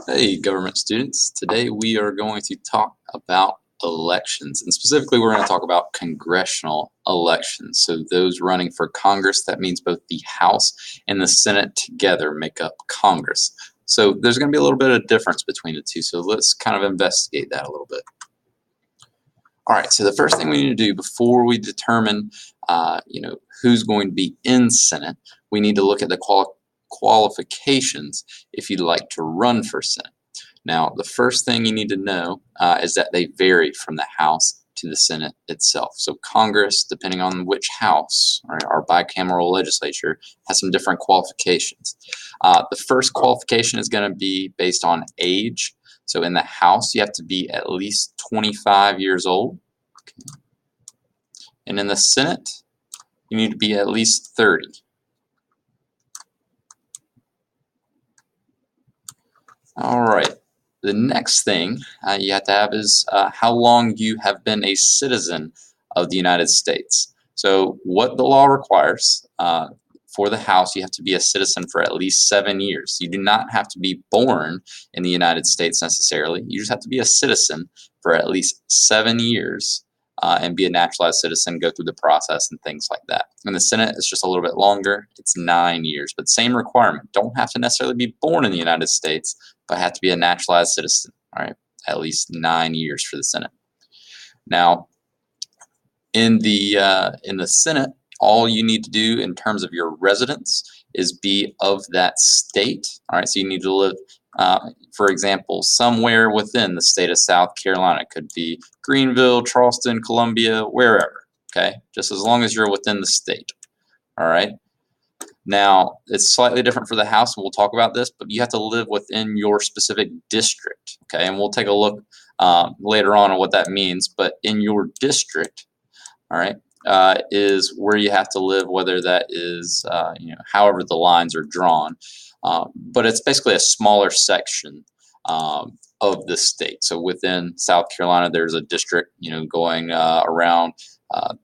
Hey, government students. Today we are going to talk about elections, and specifically we're going to talk about congressional elections. So those running for Congress, that means both the House and the Senate together make up Congress. So there's going to be a little bit of difference between the two. So let's kind of investigate that a little bit. All right, so the first thing we need to do before we determine who's going to be in Senate, we need to look at the qualifications if you'd like to run for Senate. Now, the first thing you need to know is that they vary from the House to the Senate itself. So Congress, depending on which House, right, our bicameral legislature, has some different qualifications. The first qualification is going to be based on age. So in the House, you have to be at least 25 years old. Okay. And in the Senate, you need to be at least 30. All right. The next thing you have to have is how long you have been a citizen of the United States. So what the law requires for the House, you have to be a citizen for at least 7 years. You do not have to be born in the United States necessarily. You just have to be a citizen for at least 7 years and be a naturalized citizen, go through the process and things like that. In the Senate, it's just a little bit longer. It's 9 years, but same requirement. Don't have to necessarily be born in the United States, but have to be a naturalized citizen, all right, at least 9 years for the Senate. Now, in the Senate, all you need to do in terms of your residence is be of that state, all right, so you need to live, for example, somewhere within the state of South Carolina. It could be Greenville, Charleston, Columbia, wherever, okay, just as long as you're within the state, all right. Now, it's slightly different for the House, and we'll talk about this, but you have to live within your specific district, okay? And we'll take a look later on what that means, but in your district, all right, is where you have to live, whether that is, however the lines are drawn. But it's basically a smaller section of the state. So within South Carolina, there's a district, going around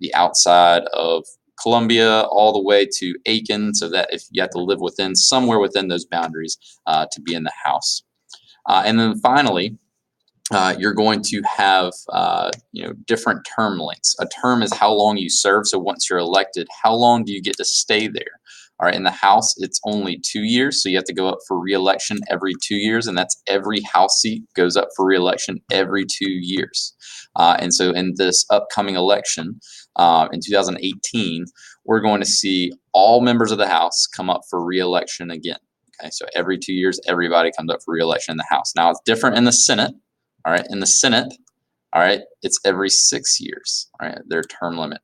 the outside of Columbia all the way to Aiken, so that if you have to live within somewhere within those boundaries to be in the House. And then finally, you're going to have different term lengths. A term is how long you serve. So once you're elected, how long do you get to stay there? All right, in the House, it's only 2 years, so you have to go up for re-election every 2 years, and that's every House seat goes up for re-election every 2 years. And so in this upcoming election, in 2018, we're going to see all members of the House come up for re-election again. Okay, so every 2 years, everybody comes up for re-election in the House. Now, it's different in the Senate. All right, in the Senate, all right, it's every 6 years. All right, their term limit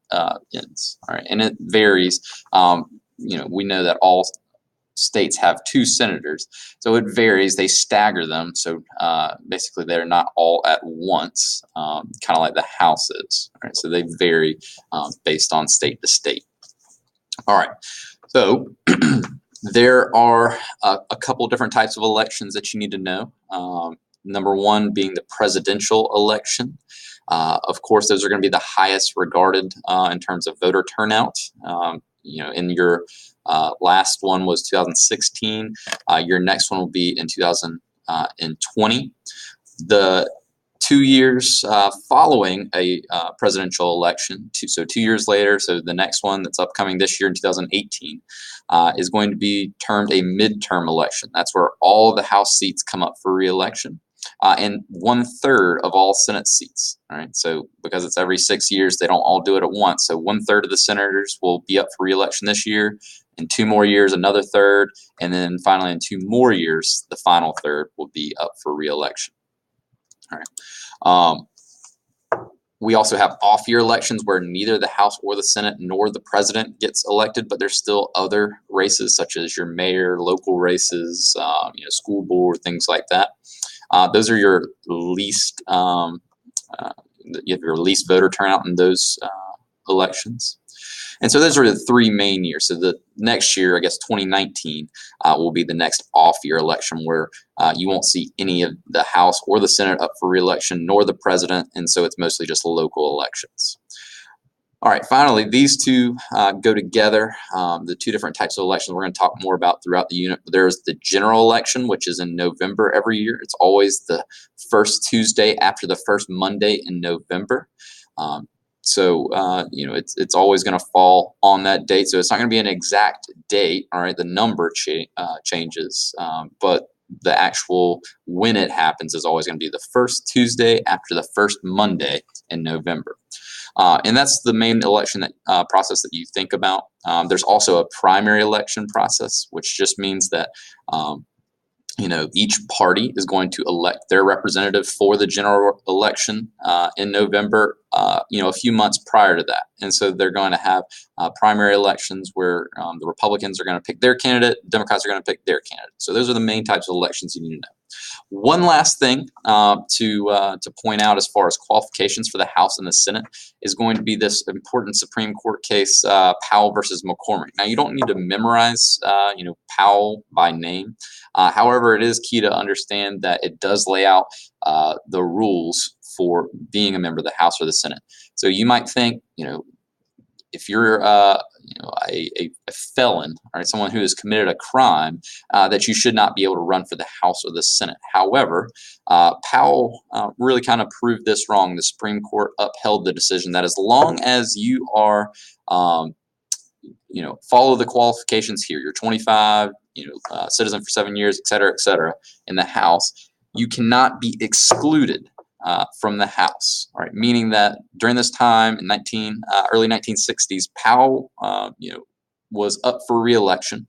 ends. All right, and it varies. We know that all states have 2 senators, so it varies. They stagger them, so basically they're not all at once, kind of like the House is. All right, so they vary based on state to state. All right, so there are a couple different types of elections that you need to know. Number one being the presidential election. Of course, those are going to be the highest regarded in terms of voter turnout. In your last one was 2016. Your next one will be in 2020. The 2 years following a presidential election, so 2 years later, so the next one that's upcoming this year in 2018, is going to be termed a midterm election. That's where all the House seats come up for re-election. And 1/3 of all Senate seats. All right, so because it's every 6 years, they don't all do it at once. So 1/3 of the senators will be up for re-election this year. In 2 more years, another third, and then finally in 2 more years, the final third will be up for re-election. All right. We also have off-year elections where neither the House or the Senate nor the president gets elected, but there's still other races such as your mayor, local races, school board, things like that. Those are your least, you have your least voter turnout in those elections. And so those are the 3 main years. So the next year, I guess 2019, will be the next off-year election where you won't see any of the House or the Senate up for re-election, nor the president, and so it's mostly just local elections. All right, finally, these two go together. The two different types of elections we're going to talk more about throughout the unit. There's the general election, which is in November every year. It's always the first Tuesday after the first Monday in November. It's always going to fall on that date. So it's not going to be an exact date. All right, the number changes, but the actual when it happens is always going to be the first Tuesday after the first Monday in November. And that's the main election process that you think about. There's also a primary election process, which just means that each party is going to elect their representative for the general election in November, a few months prior to that. And so they're going to have primary elections where the Republicans are going to pick their candidate, Democrats are going to pick their candidate. So those are the main types of elections you need to know. One last thing to point out as far as qualifications for the House and the Senate is going to be this important Supreme Court case, Powell versus McCormick. Now, you don't need to memorize, Powell by name. However, it is key to understand that it does lay out the rules for being a member of the House or the Senate. So you might think, if you're a felon, all right, someone who has committed a crime, that you should not be able to run for the House or the Senate. However, Powell really kind of proved this wrong. The Supreme Court upheld the decision that as long as you are, follow the qualifications here, you're 25, citizen for 7 years, et cetera, in the House, you cannot be excluded from the House, all right? Meaning that during this time in early 1960s, Powell, was up for re-election.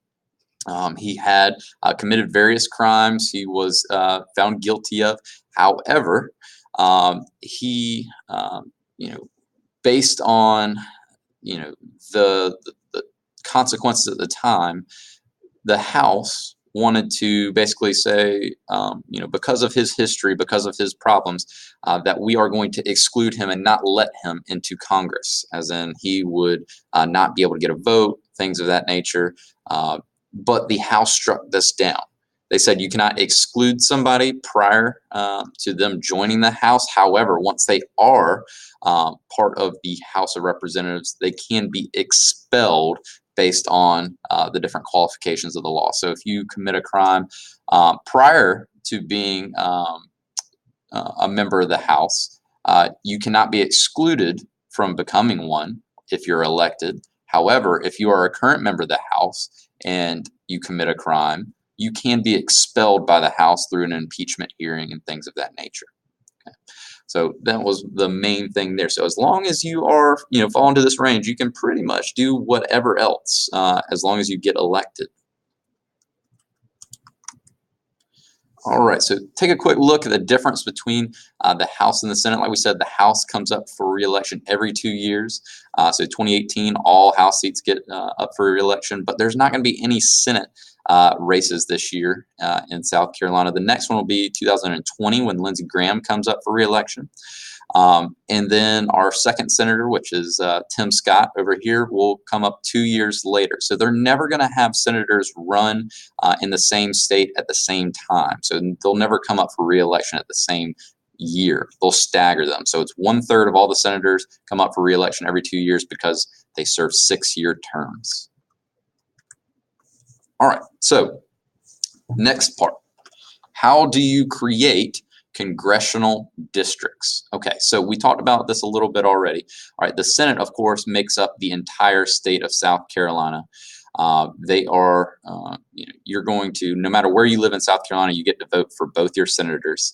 He had committed various crimes. He was found guilty of. However, he, based on the consequences at the time, the House wanted to basically say, because of his history, because of his problems, that we are going to exclude him and not let him into Congress, as in he would not be able to get a vote, things of that nature. But the House struck this down. They said you cannot exclude somebody prior to them joining the House. However, once they are part of the House of Representatives, they can be expelled based on the different qualifications of the law. So if you commit a crime prior to being a member of the House, you cannot be excluded from becoming one if you're elected. However, if you are a current member of the House and you commit a crime, you can be expelled by the House through an impeachment hearing and things of that nature. Okay. So that was the main thing there. So as long as you are, fall into this range, you can pretty much do whatever else as long as you get elected. All right, so take a quick look at the difference between the House and the Senate. Like we said, the House comes up for re-election every 2 years. So 2018, all House seats get up for re-election, but there's not going to be any Senate races this year in South Carolina. The next one will be 2020 when Lindsey Graham comes up for re-election. And then our second senator, which is Tim Scott over here, will come up 2 years later. So they're never going to have senators run in the same state at the same time. So they'll never come up for re-election at the same year. They'll stagger them. So it's 1/3 of all the senators come up for re-election every 2 years because they serve 6-year terms. All right, so next part. How do you create congressional districts? Okay, so we talked about this a little bit already. All right, the Senate, of course, makes up the entire state of South Carolina. They are, you're going to, no matter where you live in South Carolina, you get to vote for both your senators.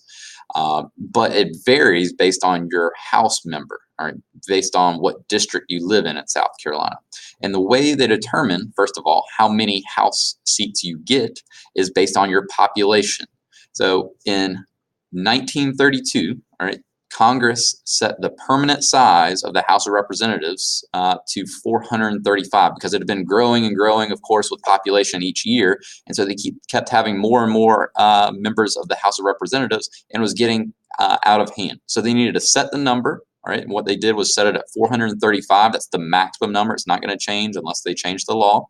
But it varies based on your House member, all right, based on what district you live in South Carolina. And the way they determine, first of all, how many House seats you get is based on your population. So in 1932, all right, Congress set the permanent size of the House of Representatives to 435 because it had been growing and growing, of course, with population each year. And so they kept having more and more members of the House of Representatives and was getting out of hand. So they needed to set the number. All right, and what they did was set it at 435. That's the maximum number. It's not going to change unless they change the law.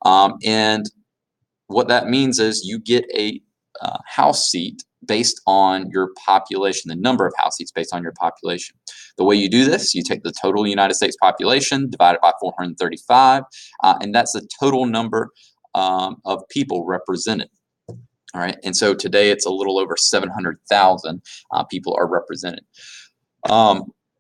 And what that means is you get a House seat based on your population, the number of house seats based on your population. The way you do this, you take the total United States population, divide it by 435, and that's the total number of people represented. All right, and so today it's a little over 700,000 people are represented.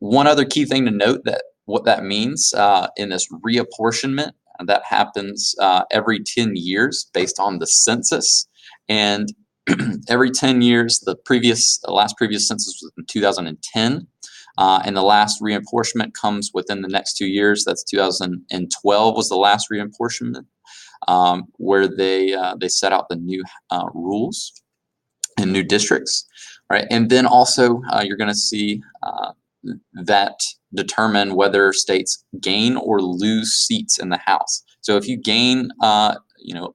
One other key thing to note, that what that means in this reapportionment, that happens every 10 years based on the census. And every 10 years, the last previous census was in 2010, and the last reapportionment comes within the next 2 years. That's 2012 was the last reapportionment, where they set out the new rules and new districts. Right, and then also you're going to see that determine whether states gain or lose seats in the House. So if you gain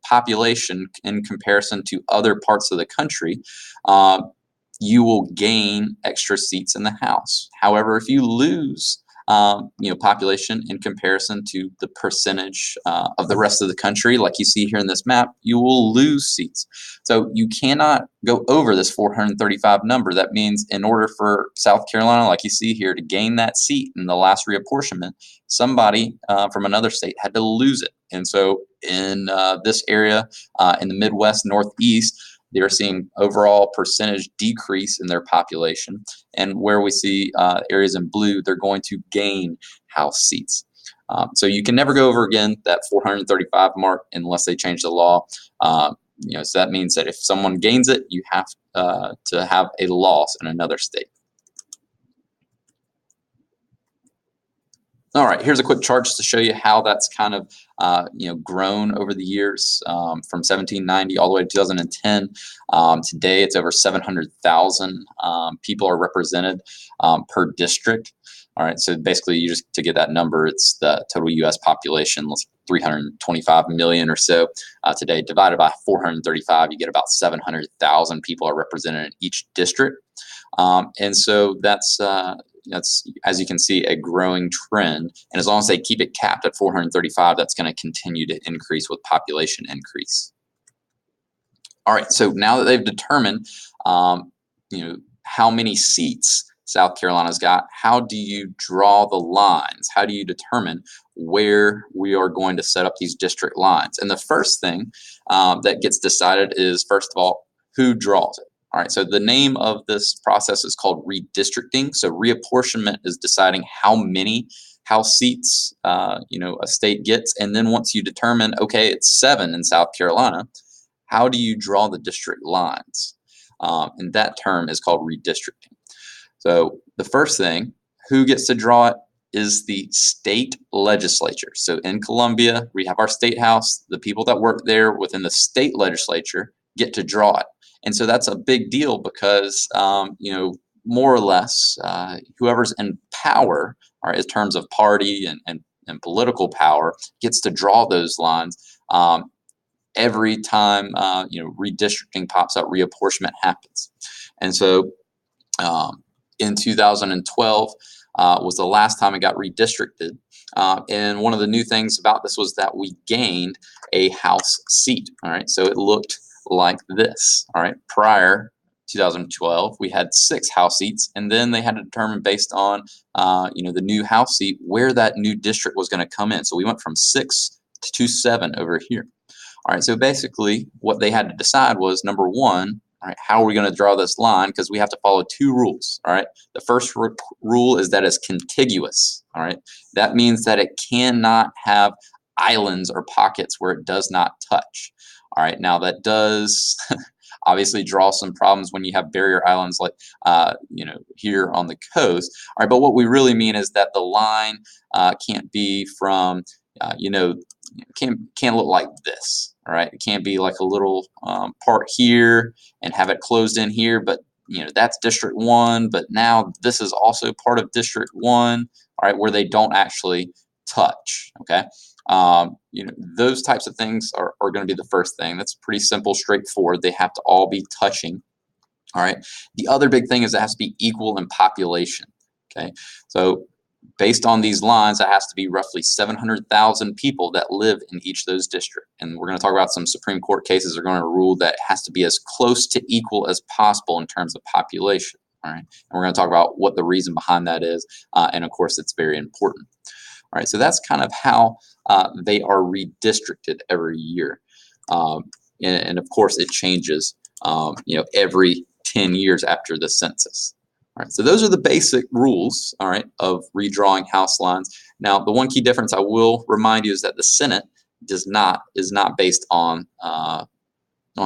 population in comparison to other parts of the country, you will gain extra seats in the House. However, if you lose population in comparison to the percentage of the rest of the country, like you see here in this map, you will lose seats. So you cannot go over this 435 number. That means in order for South Carolina, like you see here, to gain that seat in the last reapportionment, somebody from another state had to lose it. And so in this area, in the Midwest, Northeast, they're seeing overall percentage decrease in their population. And where we see areas in blue, they're going to gain House seats. So you can never go over again that 435 mark unless they change the law. So that means that if someone gains it, you have to have a loss in another state. All right, here's a quick chart just to show you how that's kind of grown over the years, from 1790 all the way to 2010. Today, it's over 700,000 people are represented per district. All right, so basically, you just to get that number, it's the total U.S. population, 325 million or so. Today, divided by 435, you get about 700,000 people are represented in each district, and so that's as you can see, a growing trend. And as long as they keep it capped at 435, that's going to continue to increase with population increase. All right, so now that they've determined, how many seats South Carolina's got, how do you draw the lines? How do you determine where we are going to set up these district lines? And the first thing that gets decided is, first of all, who draws it? All right, so the name of this process is called redistricting. So reapportionment is deciding how many House seats a state gets, and then once you determine, okay, it's 7 in South Carolina, how do you draw the district lines? And that term is called redistricting. So the first thing, who gets to draw it, is the state legislature. So in Columbia, we have our state house. The people that work there within the state legislature get to draw it. And so that's a big deal because, more or less, whoever's in power, in terms of party and political power, gets to draw those lines every time, redistricting pops up, reapportionment happens. And so in 2012 was the last time it got redistricted. And one of the new things about this was that we gained a House seat. All right, so it looked like this. All right, prior 2012 we had 6 House seats, and then they had to determine based on the new House seat where that new district was going to come in. So we went from 6 to 7 over here. All right, so basically what they had to decide was, number one, all right, how are we going to draw this line? Because we have to follow 2 rules. All right, the first rule is that it's contiguous. All right, that means that it cannot have islands or pockets where it does not touch. All right, now that does obviously draw some problems when you have barrier islands like here on the coast. All right, but what we really mean is that the line can't be from can't look like this. All right, it can't be like a little part here and have it closed in here, but that's District 1, but now this is also part of District 1. All right, where they don't actually touch. Okay. Those types of things are going to be the first thing. That's pretty simple, straightforward. They have to all be touching. All right. The other big thing is it has to be equal in population. Okay. So based on these lines, it has to be roughly 700,000 people that live in each of those districts. And we're going to talk about some Supreme Court cases that are going to rule that it has to be as close to equal as possible in terms of population. All right. And we're going to talk about what the reason behind that is. And of course, it's very important. All right. So that's kind of how they are redistricted every year. And of course, it changes, every 10 years after the census. All right, so those are the basic rules, all right, of redrawing house lines. Now, the one key difference I will remind you is that the Senate is not based on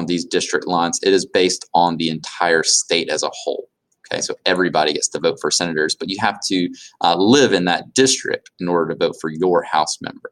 these district lines. It is based on the entire state as a whole. Okay, so everybody gets to vote for senators, but you have to live in that district in order to vote for your House member.